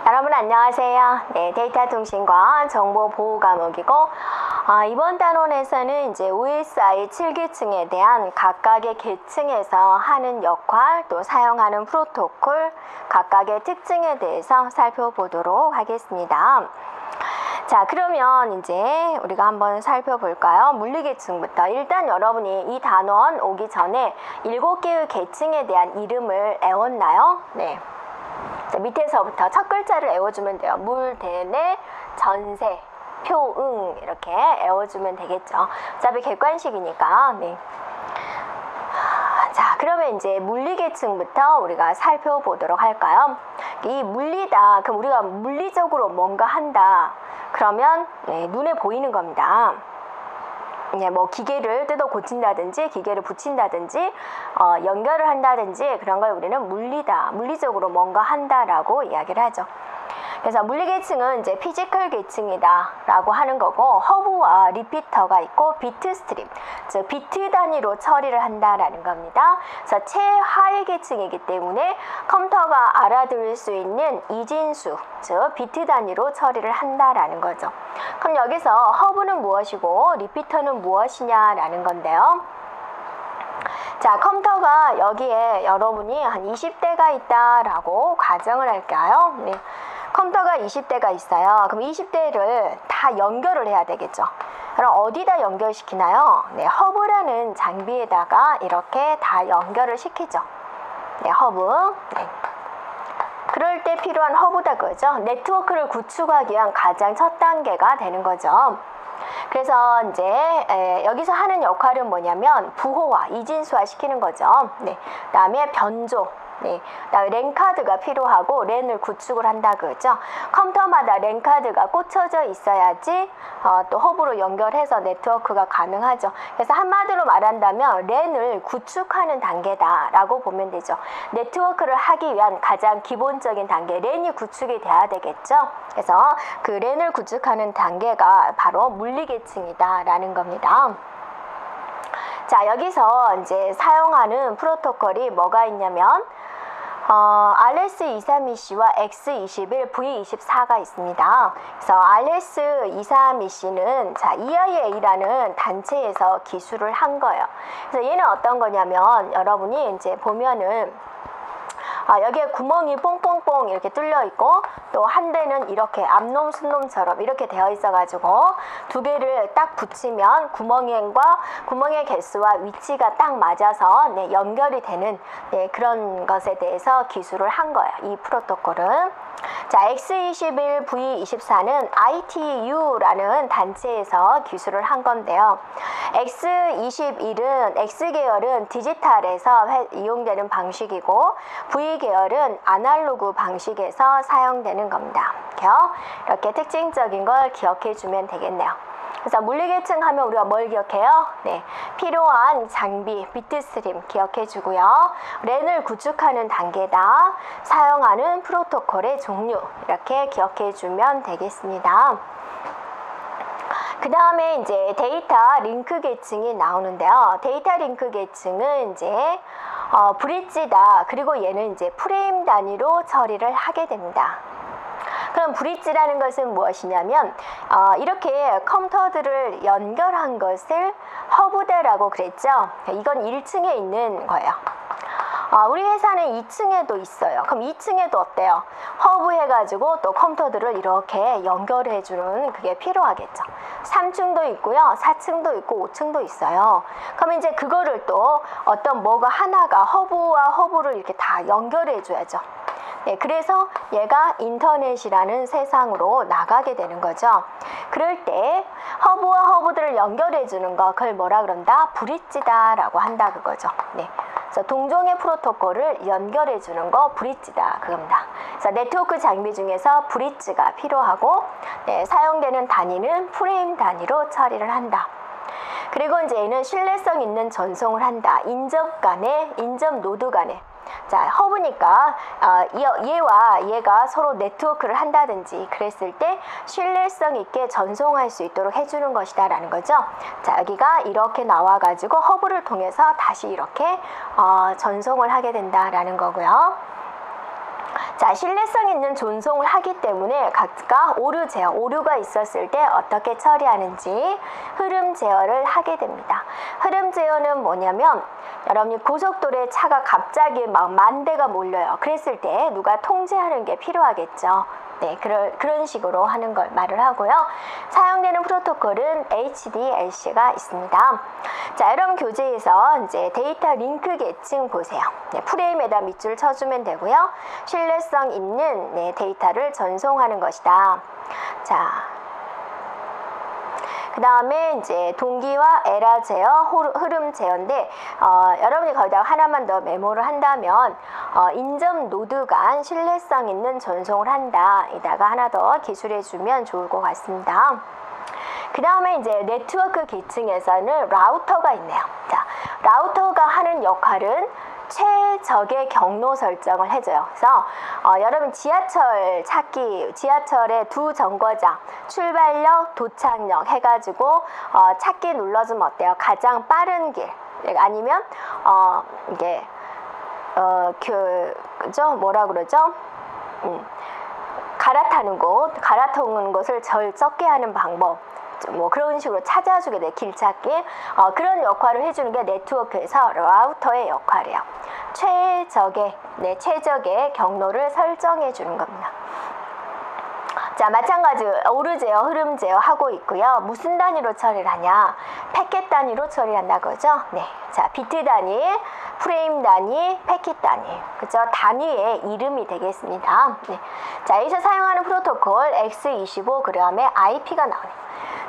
여러분 안녕하세요. 네, 데이터 통신과 정보 보호 과목이고 이번 단원에서는 이제 OSI 7계층에 대한 각각의 계층에서 하는 역할 또 사용하는 프로토콜 각각의 특징에 대해서 살펴보도록 하겠습니다. 자, 그러면 이제 우리가 한번 살펴볼까요? 물리계층부터. 일단 여러분이 이 단원 오기 전에 7개의 계층에 대한 이름을 외웠나요? 네. 자, 밑에서부터 첫 글자를 외워주면 돼요. 물, 대, 내, 전세, 표, 응 이렇게 외워주면 되겠죠. 어차피 객관식이니까. 네. 자, 그러면 이제 물리계층부터 우리가 살펴보도록 할까요? 이 물리다. 그럼 우리가 물리적으로 뭔가 한다. 그러면 네, 눈에 보이는 겁니다. 네, 뭐 기계를 뜯어 고친다든지 기계를 붙인다든지 연결을 한다든지 그런 걸 우리는 물리다, 물리적으로 뭔가 한다라고 이야기를 하죠. 그래서 물리계층은 이제 피지컬 계층이다 라고 하는 거고, 허브와 리피터가 있고 비트 스트림, 즉 비트 단위로 처리를 한다라는 겁니다. 그래서 최하위 계층이기 때문에 컴퓨터가 알아들을 수 있는 이진수, 즉 비트 단위로 처리를 한다라는 거죠. 그럼 여기서 허브는 무엇이고 리피터는 무엇이냐라는 건데요. 자, 컴퓨터가 여기에 여러분이 한 20대가 있다라고 가정을 할까요? 네. 컴퓨터가 20대가 있어요. 그럼 20대를 다 연결을 해야 되겠죠. 그럼 어디다 연결시키나요? 네, 허브라는 장비에다가 이렇게 다 연결을 시키죠. 네, 허브. 네. 그럴 때 필요한 허브다 그죠? 네트워크를 구축하기 위한 가장 첫 단계가 되는 거죠. 그래서 이제 여기서 하는 역할은 뭐냐면 부호화, 이진수화 시키는 거죠. 네. 그다음에 변조. 네, 랜카드가 필요하고 랜을 구축을 한다 그러죠. 컴퓨터마다 랜카드가 꽂혀져 있어야지 또 허브로 연결해서 네트워크가 가능하죠. 그래서 한마디로 말한다면 랜을 구축하는 단계다라고 보면 되죠. 네트워크를 하기 위한 가장 기본적인 단계, 랜이 구축이 돼야 되겠죠. 그래서 그 랜을 구축하는 단계가 바로 물리계층이다라는 겁니다. 자, 여기서 이제 사용하는 프로토콜이 뭐가 있냐면 RS232C와 X21, V24가 있습니다. 그래서 RS232C는 자, EIA라는 단체에서 기술을 한 거예요. 그래서 얘는 어떤 거냐면 여러분이 이제 보면은 여기에 구멍이 뽕뽕뽕 이렇게 뚫려 있고 또 한 대는 이렇게 앞놈 순놈처럼 이렇게 되어 있어 가지고 두 개를 딱 붙이면 구멍의 개수와 위치가 딱 맞아서 네, 연결이 되는 네, 그런 것에 대해서 기술을 한 거예요. 이 프로토콜은. 자, X21, V24는 ITU라는 단체에서 기술을 한 건데요. X21은 X계열은 디지털에서 이용되는 방식이고 V계열은 아날로그 방식에서 사용되는 겁니다. 이렇게 특징적인 걸 기억해 주면 되겠네요. 그래서 물리계층 하면 우리가 뭘 기억해요? 네, 필요한 장비, 비트스트림 기억해 주고요. 랜을 구축하는 단계다. 사용하는 프로토콜의 종류 이렇게 기억해 주면 되겠습니다. 그 다음에 이제 데이터 링크 계층이 나오는데요. 데이터 링크 계층은 이제 브릿지다. 그리고 얘는 이제 프레임 단위로 처리를 하게 됩니다. 그럼 브릿지라는 것은 무엇이냐면 이렇게 컴퓨터들을 연결한 것을 허브대라고 그랬죠. 이건 1층에 있는 거예요. 우리 회사는 2층에도 있어요. 그럼 2층에도 어때요? 허브 해가지고 또 컴퓨터들을 이렇게 연결해주는 그게 필요하겠죠. 3층도 있고요. 4층도 있고 5층도 있어요. 그럼 이제 그거를 또 어떤 뭐가 하나가 허브와 허브를 이렇게 다 연결해줘야죠. 네, 그래서 얘가 인터넷이라는 세상으로 나가게 되는 거죠. 그럴 때 허브와 허브들을 연결해 주는 거, 그걸 뭐라 그런다? 브릿지다 라고 한다 그거죠. 네. 그래서 동종의 프로토콜을 연결해 주는 거 브릿지다 그겁니다. 그래서 네트워크 장비 중에서 브릿지가 필요하고 네, 사용되는 단위는 프레임 단위로 처리를 한다. 그리고 이제 얘는 신뢰성 있는 전송을 한다. 인접 간에, 인접 노드 간에. 자, 허브니까 얘와 얘가 서로 네트워크를 한다든지 그랬을 때 신뢰성 있게 전송할 수 있도록 해주는 것이다 라는 거죠. 자, 여기가 이렇게 나와 가지고 허브를 통해서 다시 이렇게 전송을 하게 된다라는 거고요. 자, 신뢰성 있는 전송을 하기 때문에 각각 오류 제어, 오류가 있었을 때 어떻게 처리하는지 흐름 제어를 하게 됩니다. 흐름 제어는 뭐냐면 여러분이 고속도로에 차가 갑자기 막 만 대가 몰려요. 그랬을 때 누가 통제하는 게 필요하겠죠. 네, 그런 식으로 하는 걸 말을 하고요. 사용되는 프로토콜은 HDLC가 있습니다. 자, 여러분 교재에서 이제 데이터 링크 계층 보세요. 네, 프레임에다 밑줄 쳐주면 되고요. 신뢰성 있는 데이터를 전송하는 것이다. 자, 그 다음에 이제 동기화 에러 제어, 흐름 제어인데 여러분이 거기다가 하나만 더 메모를 한다면 인접 노드 간 신뢰성 있는 전송을 한다. 이다가 하나 더 기술해 주면 좋을 것 같습니다. 그 다음에 이제 네트워크 계층에서는 라우터가 있네요. 자, 라우터가 하는 역할은 최적의 경로 설정을 해줘요. 그래서 여러분 지하철 찾기, 지하철의 두 정거장 출발역, 도착역 해가지고 찾기 눌러주면 어때요? 가장 빠른 길 아니면 이게 그죠? 뭐라 그러죠? 갈아타는 곳을 절 적게 하는 방법. 뭐 그런 식으로 찾아주게 돼. 길 찾기 그런 역할을 해주는 게 네트워크에서 라우터의 역할이에요. 최적의 경로를 설정해 주는 겁니다. 자, 마찬가지 오류 제어, 흐름 제어 하고 있고요. 무슨 단위로 처리를 하냐? 패킷 단위로 처리한다 그죠? 네. 자, 비트 단위, 프레임 단위, 패킷 단위. 그죠? 단위의 이름이 되겠습니다. 네. 자, 여기서 사용하는 프로토콜 X25 그다음에 IP가 나오네요.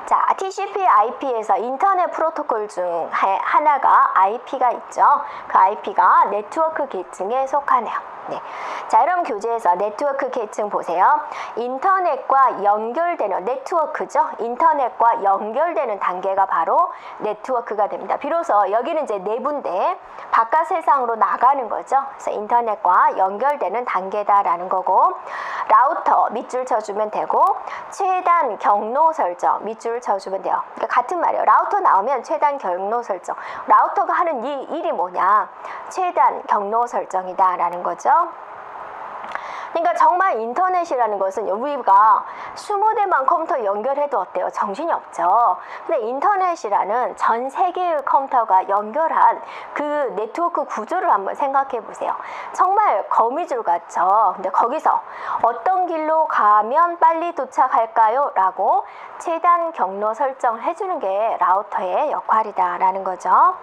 자, TCP IP에서 인터넷 프로토콜 중 하나가 IP가 있죠. 그 IP가 네트워크 계층에 속하네요. 네. 자, 여러분 교재에서 네트워크 계층 보세요. 인터넷과 연결되는 네트워크죠. 인터넷과 연결되는 단계가 바로 네트워크가 됩니다. 비로소 여기는 이제 내부인데 바깥 세상으로 나가는 거죠. 그래서 인터넷과 연결되는 단계다라는 거고, 라우터 밑줄 쳐주면 되고, 최단 경로 설정 밑줄 쳐주면 돼요. 그러니까 같은 말이에요. 라우터 나오면 최단 경로 설정. 라우터가 하는 일이 뭐냐? 최단 경로 설정이다라는 거죠. 그러니까 정말 인터넷이라는 것은 우리가 20대만 컴퓨터 연결해도 어때요? 정신이 없죠. 근데 인터넷이라는 전 세계의 컴퓨터가 연결한 그 네트워크 구조를 한번 생각해 보세요. 정말 거미줄 같죠. 근데 거기서 어떤 길로 가면 빨리 도착할까요? 라고 최단 경로 설정을 해주는 게 라우터의 역할이다라는 거죠.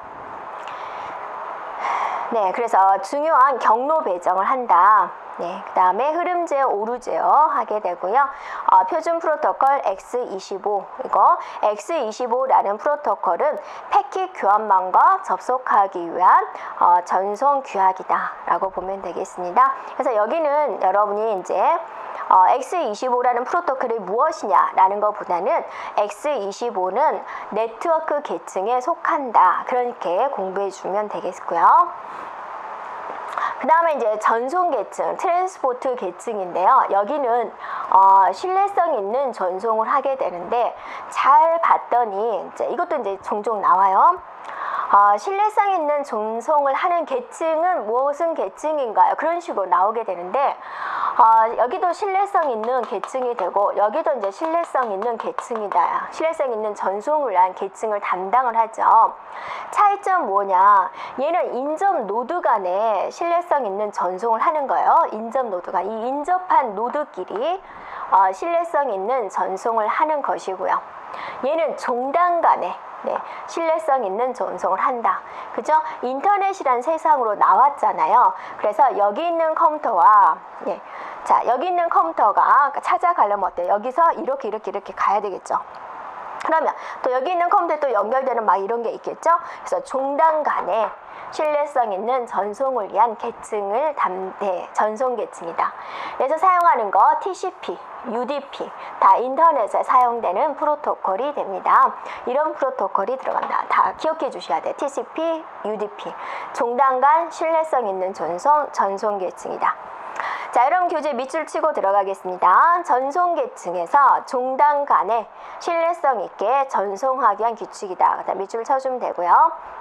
네, 그래서 중요한 경로 배정을 한다. 네, 그 다음에 흐름 제어, 오류 제어 하게 되고요. 표준 프로토콜 X25, 이거 X25라는 프로토콜은 패킷 교환망과 접속하기 위한 전송 규약이다라고 보면 되겠습니다. 그래서 여기는 여러분이 이제 X25라는 프로토콜이 무엇이냐라는 것보다는 X25는 네트워크 계층에 속한다. 그렇게 공부해 주면 되겠고요. 그 다음에 이제 전송 계층, 트랜스포트 계층인데요. 여기는 신뢰성 있는 전송을 하게 되는데, 잘 봤더니 이제 이것도 이제 종종 나와요. 신뢰성 있는 전송을 하는 계층은 무슨 계층인가요? 그런 식으로 나오게 되는데, 여기도 신뢰성 있는 계층이 되고, 여기도 이제 신뢰성 있는 계층이다. 신뢰성 있는 전송을 한 계층을 담당을 하죠. 차이점 뭐냐? 얘는 인접 노드 간에 신뢰성 있는 전송을 하는 거예요. 인접 노드가. 이 인접한 노드끼리 신뢰성 있는 전송을 하는 것이고요. 얘는 종단 간에 신뢰성 있는 전송을 한다. 그죠? 인터넷이란 세상으로 나왔잖아요. 그래서 여기 있는 컴퓨터와 자, 여기 있는 컴퓨터가 찾아가려면 어때요? 여기서 이렇게 가야 되겠죠. 그러면 또 여기 있는 컴퓨터에 또 연결되는 막 이런 게 있겠죠. 그래서 종단 간에 신뢰성 있는 전송을 위한 계층을 전송 계층이다. 그래서 사용하는 거 TCP, UDP 다 인터넷에 사용되는 프로토콜이 됩니다. 이런 프로토콜이 들어간다. 다 기억해 주셔야 돼요. TCP, UDP 종단 간 신뢰성 있는 전송 계층이다. 자, 여러분 교재 밑줄 치고 들어가겠습니다. 전송계층에서 종단 간에 신뢰성 있게 전송하기 위한 규칙이다. 그다음 밑줄 쳐주면 되고요.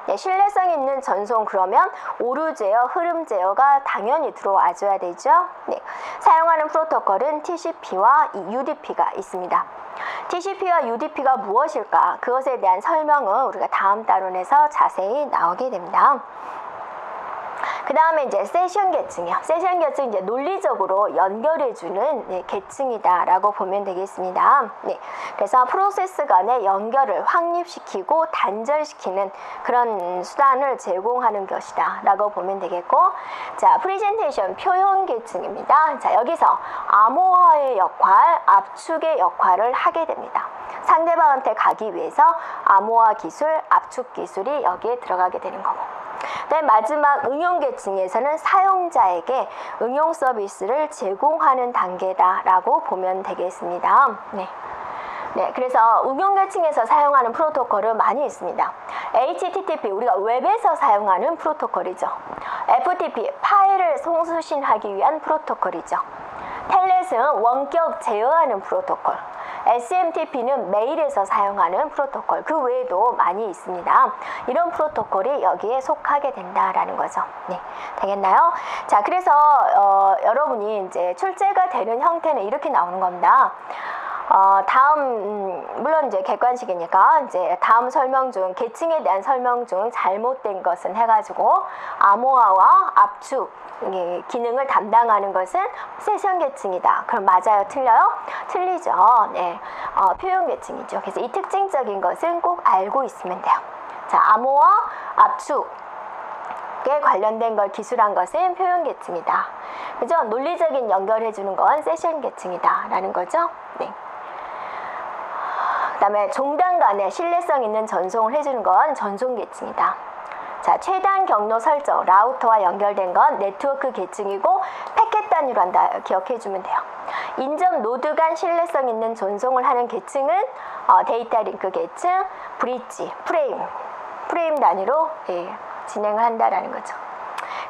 네, 신뢰성 있는 전송 그러면 오류 제어, 흐름 제어가 당연히 들어와줘야 되죠. 네, 사용하는 프로토콜은 TCP와 UDP가 있습니다. TCP와 UDP가 무엇일까? 그것에 대한 설명은 우리가 다음 단원에서 자세히 나오게 됩니다. 그 다음에 이제 세션 계층이요. 세션 계층 이제 논리적으로 연결해주는 네, 계층이다라고 보면 되겠습니다. 네, 그래서 프로세스 간의 연결을 확립시키고 단절시키는 그런 수단을 제공하는 것이다라고 보면 되겠고, 자, 프레젠테이션 표현 계층입니다. 자, 여기서 암호화의 역할, 압축의 역할을 하게 됩니다. 상대방한테 가기 위해서 암호화 기술, 압축 기술이 여기에 들어가게 되는 거고. 네, 마지막 응용 계층에서는 사용자에게 응용 서비스를 제공하는 단계다라고 보면 되겠습니다. 네. 네, 그래서 응용 계층에서 사용하는 프로토콜은 많이 있습니다. HTTP, 우리가 웹에서 사용하는 프로토콜이죠. FTP, 파일을 송수신하기 위한 프로토콜이죠. 텔넷은 원격 제어하는 프로토콜. SMTP는 메일에서 사용하는 프로토콜, 그 외에도 많이 있습니다. 이런 프로토콜이 여기에 속하게 된다라는 거죠. 네, 되겠나요? 자, 그래서 여러분이 이제 출제가 되는 형태는 이렇게 나오는 겁니다. 물론 이제 객관식이니까 이제 다음 설명 중 계층에 대한 설명 중 잘못된 것은 해가지고 암호화와 압축 기능을 담당하는 것은 세션 계층이다. 그럼 맞아요? 틀려요? 틀리죠. 네, 표현 계층이죠. 그래서 이 특징적인 것은 꼭 알고 있으면 돼요. 자, 암호화, 압축에 관련된 걸 기술한 것은 표현 계층이다. 그죠? 논리적인 연결해주는 건 세션 계층이다라는 거죠. 네. 그 다음에 종단 간에 신뢰성 있는 전송을 해주는 건 전송 계층이다. 자, 최단 경로 설정, 라우터와 연결된 건 네트워크 계층이고 패켓 단위로 한다. 기억해주면 돼요. 인접 노드 간 신뢰성 있는 전송을 하는 계층은 데이터 링크 계층, 브릿지, 프레임 단위로 진행을 한다라는 거죠.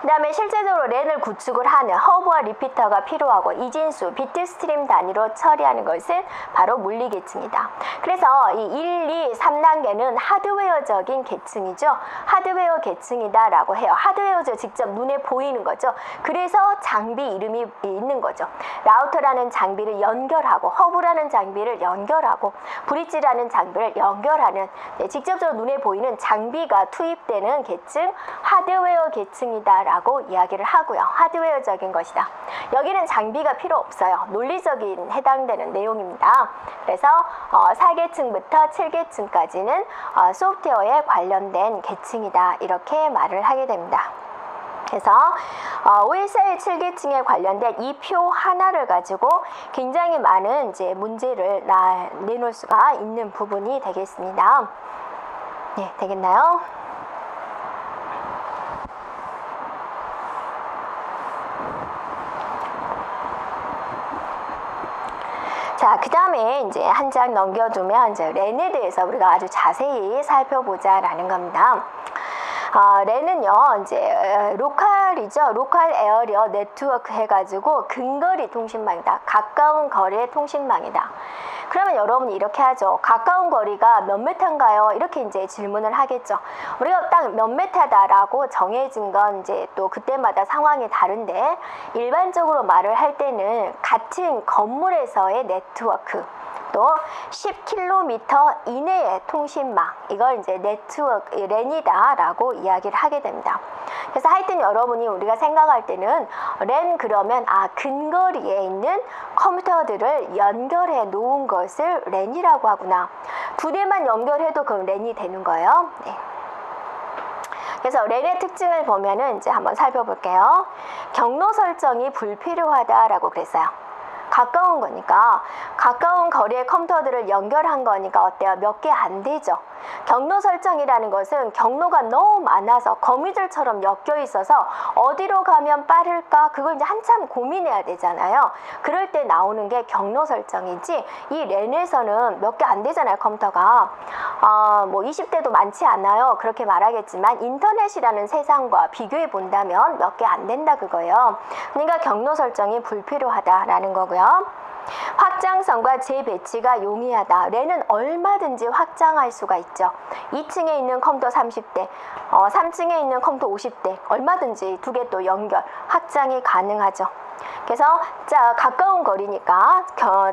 그 다음에 실제적으로 랜을 구축을 하는 허브와 리피터가 필요하고 이진수, 비트 스트림 단위로 처리하는 것은 바로 물리 계층이다. 그래서 이 1, 2, 3단계는 하드웨어적인 계층이죠. 하드웨어 계층이다 라고 해요. 하드웨어죠. 직접 눈에 보이는 거죠. 그래서 장비 이름이 있는 거죠. 라우터라는 장비를 연결하고, 허브라는 장비를 연결하고, 브릿지라는 장비를 연결하는, 네, 직접적으로 눈에 보이는 장비가 투입되는 계층, 하드웨어 계층이다 라고 이야기를 하고요. 하드웨어적인 것이다. 여기는 장비가 필요 없어요. 논리적인 해당되는 내용입니다. 그래서 4계층부터 7계층까지는 소프트웨어에 관련된 계층이다. 이렇게 말을 하게 됩니다. 그래서 OSI 7계층에 관련된 이 표 하나를 가지고 굉장히 많은 이제 문제를 내놓을 수가 있는 부분이 되겠습니다. 네, 되겠나요? 자, 그 다음에 이제 한 장 넘겨두면 이제 랜에 대해서 우리가 아주 자세히 살펴보자라는 겁니다. 랜은요, 이제 로컬이죠. 로컬 에어리어 네트워크 해가지고 근거리 통신망이다. 가까운 거리의 통신망이다. 그러면 여러분이 이렇게 하죠. 가까운 거리가 몇 메타인가요? 이렇게 이제 질문을 하겠죠. 우리가 딱 몇 메타다라고 정해진 건 이제 또 그때마다 상황이 다른데, 일반적으로 말을 할 때는 같은 건물에서의 네트워크, 또 10km 이내의 통신망, 이걸 이제 네트워크, 랜이다 라고 이야기를 하게 됩니다. 그래서 하여튼 여러분이 우리가 생각할 때는 랜 그러면 근거리에 있는 컴퓨터들을 연결해 놓은 것을 랜이라고 하구나. 두 대만 연결해도 그럼 랜이 되는 거예요. 네. 그래서 랜의 특징을 보면은 이제 한번 살펴볼게요. 경로 설정이 불필요하다라고 그랬어요. 가까운 거니까, 가까운 거리의 컴퓨터들을 연결한 거니까 어때요? 몇 개 안 되죠. 경로 설정이라는 것은 경로가 너무 많아서 거미줄처럼 엮여 있어서 어디로 가면 빠를까, 그걸 이제 한참 고민해야 되잖아요. 그럴 때 나오는 게 경로 설정이지, 이 랜에서는 몇 개 안 되잖아요, 컴퓨터가. 뭐 20대도 많지 않아요, 그렇게 말하겠지만 인터넷이라는 세상과 비교해 본다면 몇 개 안 된다 그거예요. 그러니까 경로 설정이 불필요하다라는 거고요. 확장성과 재배치가 용이하다. 랜은 얼마든지 확장할 수가 있죠. 2층에 있는 컴퓨터 30대, 3층에 있는 컴퓨터 50대, 얼마든지 두 개 또 연결, 확장이 가능하죠. 그래서 가까운 거리니까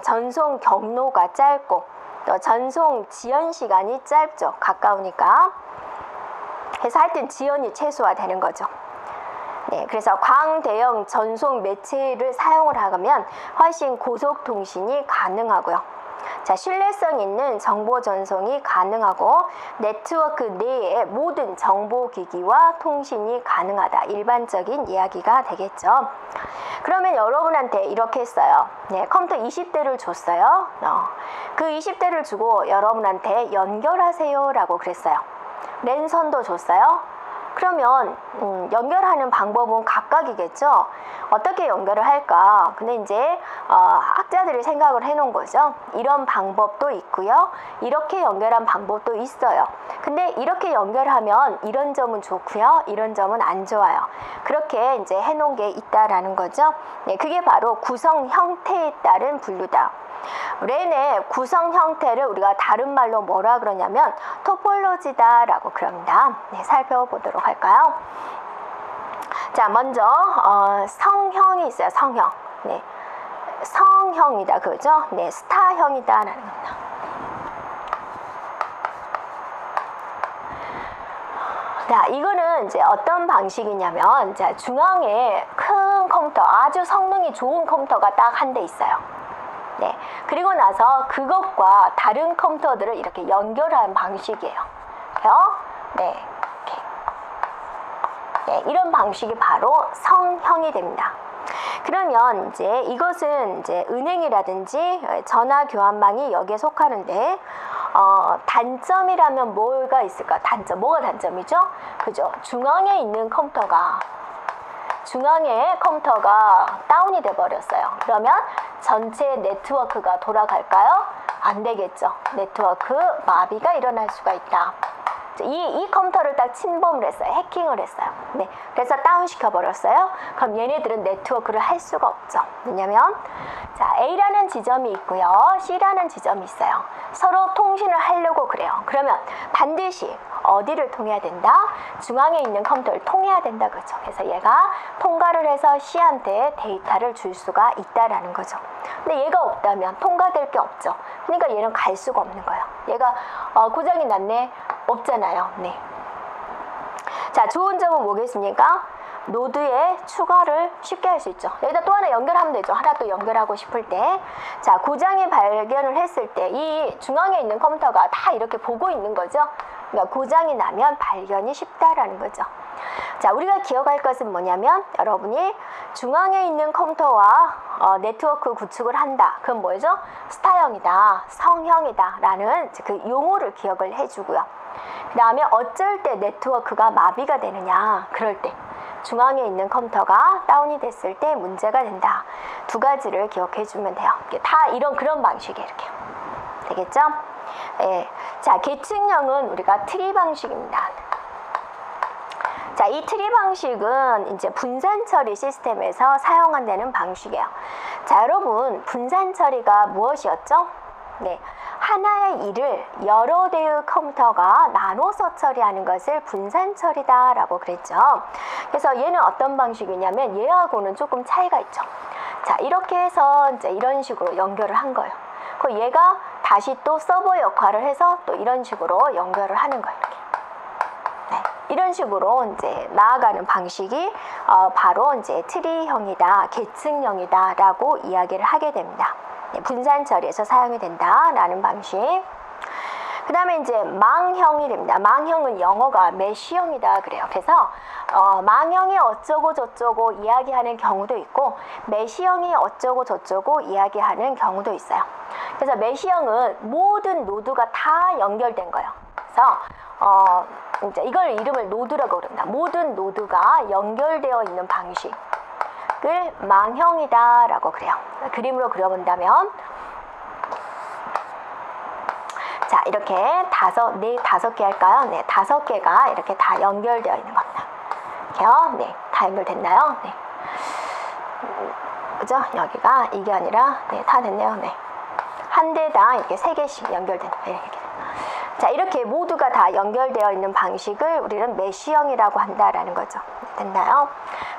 전송 경로가 짧고 또 전송 지연 시간이 짧죠. 가까우니까. 그래서 하여튼 지연이 최소화되는 거죠. 네, 그래서 광대형 전송 매체를 사용을 하면 훨씬 고속 통신이 가능하고요. 자, 신뢰성 있는 정보 전송이 가능하고 네트워크 내의 모든 정보기기와 통신이 가능하다. 일반적인 이야기가 되겠죠. 그러면 여러분한테 이렇게 했어요. 네, 컴퓨터 20대를 줬어요. 그 20대를 주고 여러분한테 연결하세요 라고 그랬어요. 랜선도 줬어요. 그러면 연결하는 방법은 각각이겠죠. 어떻게 연결을 할까? 근데 이제 학자들이 생각을 해놓은 거죠. 이런 방법도 있고요, 이렇게 연결한 방법도 있어요. 근데 이렇게 연결하면 이런 점은 좋고요, 이런 점은 안 좋아요. 그렇게 이제 해놓은 게 있다라는 거죠. 네, 그게 바로 구성 형태에 따른 분류다. 랜의 구성 형태를 우리가 다른 말로 뭐라 그러냐면 토폴로지다 라고 그럽니다. 네, 살펴보도록 할까요? 자, 먼저 성형이 있어요. 성형. 네, 성형이다 그죠? 네, 스타형이다 라는 겁니다. 자, 이거는 이제 어떤 방식이냐면, 자, 중앙에 큰 컴퓨터, 아주 성능이 좋은 컴퓨터가 딱 한 대 있어요. 네, 그리고 나서 그것과 다른 컴퓨터들을 이렇게 연결하는 방식이에요. 네, 이렇게. 네, 이런 방식이 바로 성형이 됩니다. 그러면 이제 이것은 이제 은행이라든지 전화 교환망이 여기에 속하는데, 단점이라면 뭐가 있을까? 단점, 뭐가 단점이죠? 그죠? 중앙에 있는 컴퓨터가 다운이 돼 버렸어요. 그러면 전체 네트워크가 돌아갈까요? 안 되겠죠. 네트워크 마비가 일어날 수가 있다. 이 컴퓨터를 딱 침범을 했어요. 해킹을 했어요. 네, 그래서 다운시켜 버렸어요. 그럼 얘네들은 네트워크를 할 수가 없죠. 왜냐면 자, A라는 지점이 있고요, C라는 지점이 있어요. 서로 통신을 하려고 그래요. 그러면 반드시 어디를 통해야 된다? 중앙에 있는 컴퓨터를 통해야 된다 그죠. 그래서 얘가 통과를 해서 C한테 데이터를 줄 수가 있다라는 거죠. 근데 얘가 없다면 통과될 게 없죠. 그러니까 얘는 갈 수가 없는 거예요. 얘가 고장이 났네, 없잖아요. 네. 자, 좋은 점은 뭐겠습니까? 노드에 추가를 쉽게 할 수 있죠. 여기다 또 하나 연결하면 되죠. 하나 또 연결하고 싶을 때. 자, 고장이 발견을 했을 때 이 중앙에 있는 컴퓨터가 다 이렇게 보고 있는 거죠. 그러니까 고장이 나면 발견이 쉽다라는 거죠. 자, 우리가 기억할 것은 뭐냐면, 여러분이 중앙에 있는 컴퓨터와 네트워크 구축을 한다. 그럼 뭐죠? 스타형이다, 성형이다 라는 그 용어를 기억을 해주고요. 그 다음에 어쩔 때 네트워크가 마비가 되느냐, 그럴 때 중앙에 있는 컴퓨터가 다운이 됐을 때 문제가 된다. 두 가지를 기억해 주면 돼요. 다 그런 방식이 이렇게 되겠죠? 예. 자, 계층형은 우리가 트리 방식입니다. 자, 이 트리 방식은 이제 분산 처리 시스템에서 사용한다는 방식이에요. 자, 여러분, 분산 처리가 무엇이었죠? 네, 하나의 일을 여러 대의 컴퓨터가 나눠서 처리하는 것을 분산 처리다 라고 그랬죠. 그래서 얘는 어떤 방식이냐면 얘하고는 조금 차이가 있죠. 자, 이렇게 해서 이제 이런 식으로 연결을 한 거예요. 그 얘가 다시 또 서버 역할을 해서 또 이런 식으로 연결을 하는 거예요. 이렇게. 네, 이런 식으로 이제 나아가는 방식이 바로 이제 트리형이다, 계층형이다 라고 이야기를 하게 됩니다. 네, 분산 처리에서 사용이 된다라는 방식. 그 다음에 이제 망형이 됩니다. 망형은 영어가 메시형이다 그래요. 그래서 망형이 어쩌고 저쩌고 이야기하는 경우도 있고 메시형이 어쩌고 저쩌고 이야기하는 경우도 있어요. 그래서 메시형은 모든 노드가 다 연결된 거예요. 그래서 이제 이걸 이름을 노드라고 그럽니다. 모든 노드가 연결되어 있는 방식을 망형이다 라고 그래요. 그림으로 그려본다면 자, 이렇게 다섯 개 할까요? 네, 5개가 이렇게 다 연결되어 있는 겁니다. 이렇게요. 네, 다 연결됐나요? 네. 그죠? 여기가 이게 아니라, 네, 다 됐네요. 네. 한 대당 이렇게 3개씩 연결된, 네, 이렇게. 자, 이렇게 모두가 다 연결되어 있는 방식을 우리는 메시형이라고 한다라는 거죠. 됐나요?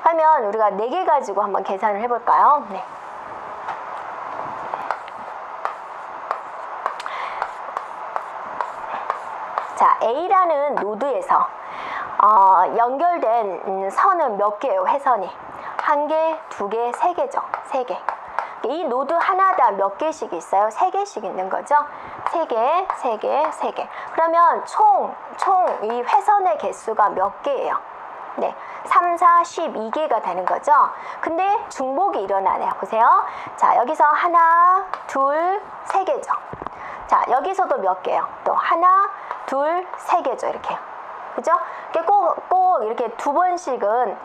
그러면 우리가 4개 가지고 한번 계산을 해볼까요? 네. 자, A라는 노드에서 연결된 선은 몇 개예요? 회선이 1개, 2개, 3개죠. 3개. 이 노드 하나당 몇 개씩 있어요? 3개씩 있는 거죠. 3개, 3개, 3개. 그러면 총 이 회선의 개수가 몇 개예요? 네, 3, 4, 12개가 되는 거죠. 근데 중복이 일어나네요. 보세요. 자, 여기서 하나, 둘, 3개죠. 자, 여기서도 몇 개요? 또 하나, 둘, 3개죠. 이렇게. 그죠? 꼭 이렇게 2번씩은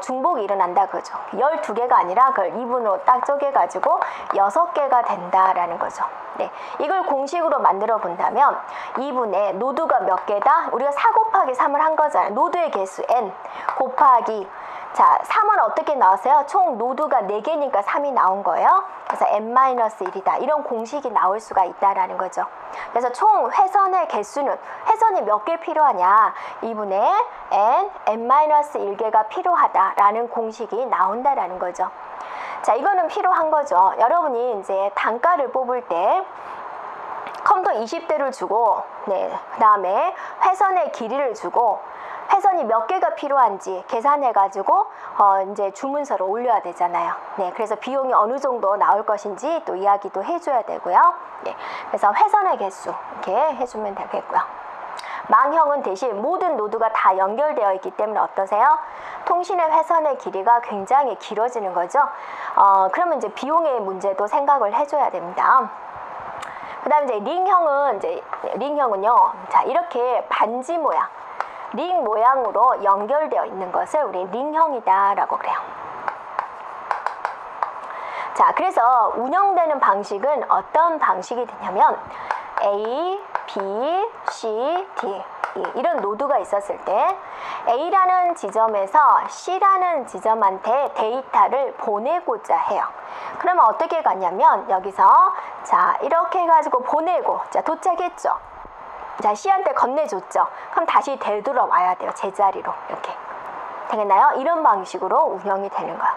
중복이 일어난다 그죠. 12개가 아니라 그걸 2분으로 딱 쪼개가지고 6개가 된다라는 거죠. 네, 이걸 공식으로 만들어 본다면 2분의 노드가 몇 개다? 우리가 4 곱하기 3을 한 거잖아요. 노드의 개수 n 곱하기, 자, 3은 어떻게 나왔어요? 총 노드가 4개니까 3이 나온 거예요. 그래서 n-1이다. 이런 공식이 나올 수가 있다라는 거죠. 그래서 총 회선의 개수는, 회선이 몇 개 필요하냐? 2분의 n-1개가 필요하다라는 공식이 나온다라는 거죠. 자, 이거는 필요한 거죠. 여러분이 이제 단가를 뽑을 때 컴퓨터 20대를 주고, 네, 그 다음에 회선의 길이를 주고, 회선이 몇 개가 필요한지 계산해가지고 이제 주문서를 올려야 되잖아요. 네, 그래서 비용이 어느 정도 나올 것인지 또 이야기도 해줘야 되고요. 네, 그래서 회선의 개수 이렇게 해주면 되겠고요. 망형은 대신 모든 노드가 다 연결되어 있기 때문에 어떠세요? 통신의 회선의 길이가 굉장히 길어지는 거죠. 그러면 이제 비용의 문제도 생각을 해줘야 됩니다. 그 다음에 이제 링형은요, 자, 이렇게 반지 모양, 링 모양으로 연결되어 있는 것을 우리 링형이다 라고 그래요. 자, 그래서 운영되는 방식은 어떤 방식이 되냐면 A, B, C, D 이런 노드가 있었을 때 A라는 지점에서 C라는 지점한테 데이터를 보내고자 해요. 그러면 어떻게 가냐면 여기서 자, 이렇게 해가지고 보내고, 자, 도착했죠. 자, C한테 건네줬죠. 그럼 다시 되돌아와야 돼요. 제자리로. 이렇게. 되겠나요? 이런 방식으로 운영이 되는 거야.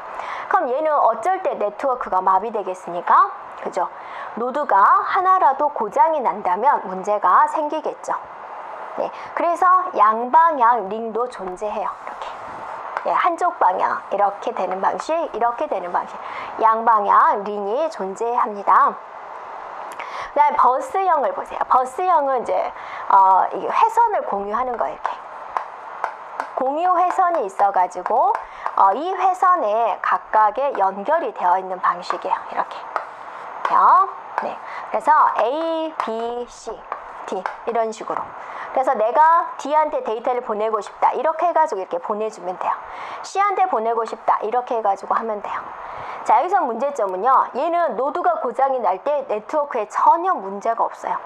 그럼 얘는 어쩔 때 네트워크가 마비되겠습니까? 그죠? 노드가 하나라도 고장이 난다면 문제가 생기겠죠. 네, 그래서 양방향 링도 존재해요. 이렇게. 네, 한쪽 방향 이렇게 되는 방식, 이렇게 되는 방식. 양방향 링이 존재합니다. 그 다음에 버스형을 보세요. 버스형은 이제 회선을 공유하는 거예요. 이렇게. 공유 회선이 있어가지고 이 회선에 각각의 연결이 되어 있는 방식이에요. 이렇게. 네. 그래서 A, B, C, D 이런 식으로. 그래서 내가 D한테 데이터를 보내고 싶다. 이렇게 해가지고 이렇게 보내주면 돼요. C한테 보내고 싶다. 이렇게 해가지고 하면 돼요. 자, 여기서 문제점은요. 얘는 노드가 고장이 날 때 네트워크에 전혀 문제가 없어요.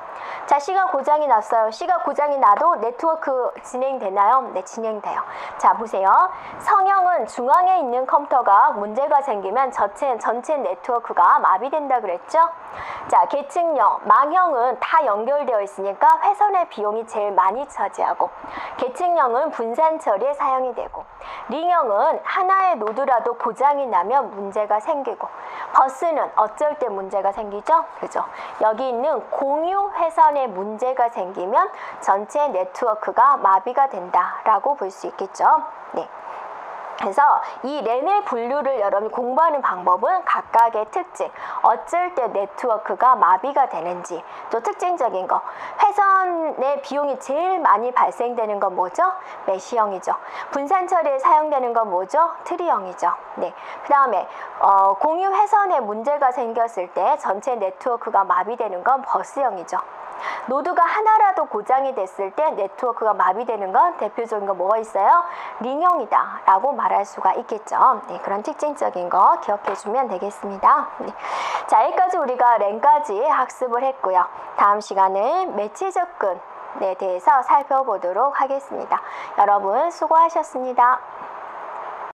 자, C가 고장이 났어요. C가 고장이 나도 네트워크 진행되나요? 네, 진행돼요. 자, 보세요. 성형은 중앙에 있는 컴퓨터가 문제가 생기면 전체 네트워크가 마비된다 그랬죠? 자, 계층형, 망형은 다 연결되어 있으니까 회선의 비용이 제일 많이 차지하고, 계층형은 분산 처리에 사용이 되고, 링형은 하나의 노드라도 고장이 나면 문제가 생기고, 버스는 어쩔 때 문제가 생기죠? 그죠? 여기 있는 공유 회선에 문제가 생기면 전체 네트워크가 마비가 된다라고 볼 수 있겠죠? 네. 그래서 이 랜의 분류를 여러분이 공부하는 방법은 각각의 특징, 어쩔 때 네트워크가 마비가 되는지, 또 특징적인 거, 회선의 비용이 제일 많이 발생되는 건 뭐죠? 메시형이죠. 분산 처리에 사용되는 건 뭐죠? 트리형이죠. 네. 그 다음에 공유 회선에 문제가 생겼을 때 전체 네트워크가 마비되는 건 버스형이죠. 노드가 하나라도 고장이 됐을 때 네트워크가 마비되는 건 대표적인 거 뭐가 있어요? 링형이다 라고 말할 수가 있겠죠. 네, 그런 특징적인 거 기억해 주면 되겠습니다. 네. 자, 여기까지 우리가 랜까지 학습을 했고요. 다음 시간은 매치 접근에 대해서 살펴보도록 하겠습니다. 여러분 수고하셨습니다.